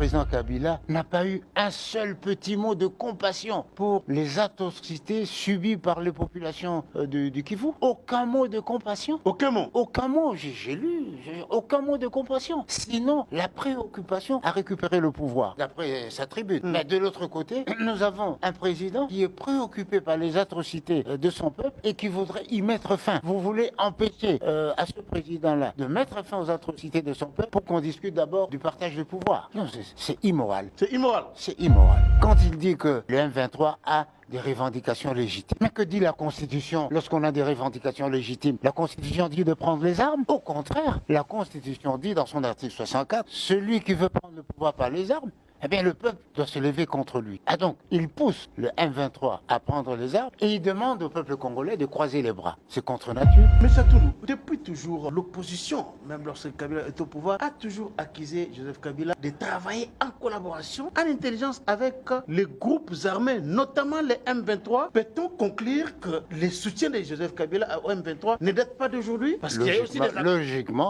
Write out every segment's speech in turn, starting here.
président Kabila n'a pas eu un seul petit mot de compassion pour les atrocités subies par les populations du Kivu. Aucun mot de compassion. Aucun mot. Aucun mot, j'ai lu, aucun mot de compassion. Sinon, la préoccupation à récupérer le pouvoir, d'après sa tribune. Mais de l'autre côté, nous avons un président qui est préoccupé par les atrocités de son peuple et qui voudrait y mettre fin. Vous voulez empêcher à ce président-là de mettre fin aux atrocités de son peuple pour qu'on discute d'abord du partage du pouvoir. Non, c'est immoral. C'est immoral. C'est immoral. Quand il dit que le M23 a des revendications légitimes. Mais que dit la Constitution lorsqu'on a des revendications légitimes? La Constitution dit de prendre les armes. Au contraire, la Constitution dit dans son article 64, celui qui veut prendre le pouvoir par les armes, eh bien, le peuple doit se lever contre lui. Ah donc, il pousse le M23 à prendre les armes et il demande au peuple congolais de croiser les bras. C'est contre nature. Mais Satoulou, depuis toujours, l'opposition, même lorsque Kabila est au pouvoir, a toujours accusé Joseph Kabila de travailler en collaboration, en intelligence avec les groupes armés, notamment les M23. Peut-on conclure que les soutiens de Joseph Kabila au M23 ne datent pas d'aujourd'hui? Parce qu'il y a aussi des...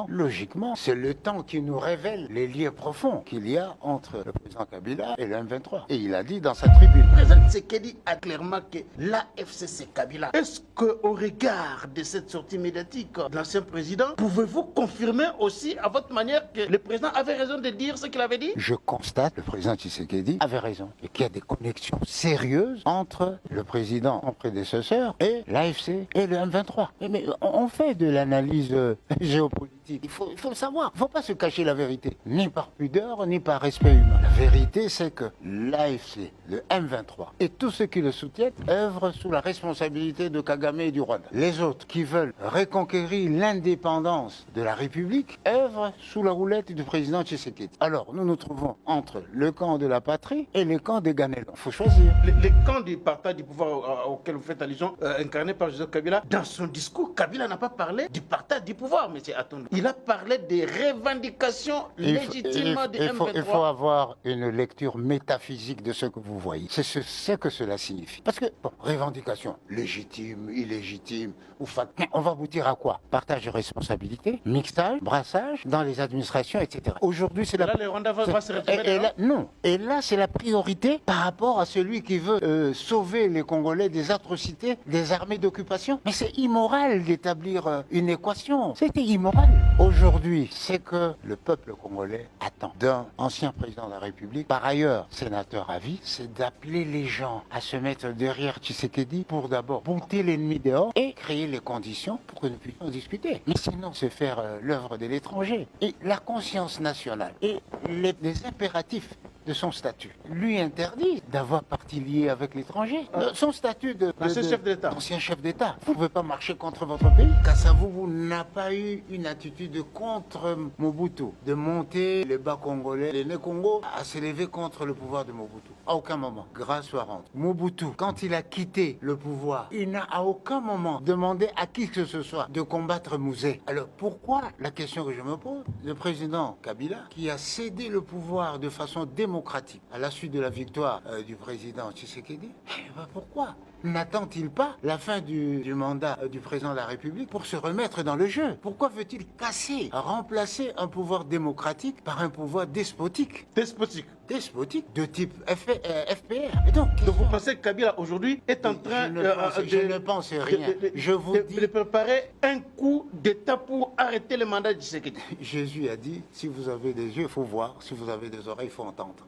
Logiquement, c'est le temps qui nous révèle les liens profonds qu'il y a entre le président Kabila et le M23. Et il a dit dans sa tribune. Le président Tshisekedi a clairement que l'AFC c'est Kabila. Est-ce qu'au regard de cette sortie médiatique de l'ancien président, pouvez-vous confirmer aussi à votre manière que le président avait raison de dire ce qu'il avait dit? Je constate que le président Tshisekedi avait raison et qu'il y a des connexions sérieuses entre le président, son prédécesseur, et l'AFC et le M23. Mais on fait de l'analyse géopolitique. Il faut le savoir. Il ne faut pas se cacher la vérité, ni par pudeur, ni par respect humain. La vérité, c'est que l'AFC, le M23 et tous ceux qui le soutiennent œuvrent sous la responsabilité de Kagame et du Rwanda. Les autres qui veulent reconquérir l'indépendance de la République œuvrent sous la roulette du président Tshisekedi. Alors, nous nous trouvons entre le camp de la patrie et le camp des Ganelons. Il faut choisir. Les camps du partage du pouvoir auquel vous faites allusion, incarné par Joseph Kabila, dans son discours, Kabila n'a pas parlé du partage du pouvoir, M. Atondo. Il a parlé des revendications légitimes du M23. Il faut avoir une lecture métaphysique de ce que vous voyez. C'est ce que cela signifie. Parce que, bon, revendication, légitime, illégitime, ou factice, on va aboutir à quoi? Partage de responsabilité, mixage, brassage dans les administrations, etc. Aujourd'hui, c'est la... Là, le Rwanda va se retrouver non. Et là, c'est la priorité par rapport à celui qui veut sauver les Congolais des atrocités des armées d'occupation. Mais c'est immoral d'établir une équation. C'était immoral. Aujourd'hui, c'est que le peuple congolais attend d'un ancien président de la République, par ailleurs sénateur à vie, c'est d'appeler les gens à se mettre derrière Tshisekedi pour d'abord bouter l'ennemi dehors et créer les conditions pour que nous puissions discuter. Mais sinon, c'est faire l'œuvre de l'étranger. Et la conscience nationale et les impératifs de son statut lui interdit d'avoir partie liée avec l'étranger. Son statut d'ancien chef d'État. Ancien chef d'État. Vous ne pouvez pas marcher contre votre pays. Kasavubu n'a pas eu une attitude contre Mobutu, de monter les bas congolais, les Né-Congo, à s'élever contre le pouvoir de Mobutu. À aucun moment. Grâce soit rendue. Mobutu, quand il a quitté le pouvoir, il n'a à aucun moment demandé à qui que ce soit de combattre Mouzé. Alors pourquoi, la question que je me pose, le président Kabila, qui a cédé le pouvoir de façon démocratique à la suite de la victoire du président Tshisekedi, pourquoi n'attend-il pas la fin du mandat du président de la République pour se remettre dans le jeu? Pourquoi veut-il casser, remplacer un pouvoir démocratique par un pouvoir despotique? Despotique de type FPR. Et donc vous pensez que Kabila aujourd'hui est en train je ne pense rien. Je vous dis de préparer un coup d'État pour arrêter le mandat de Tshisekedi? Jésus a dit, si vous avez des yeux, il faut voir. Si vous avez des oreilles, il faut entendre.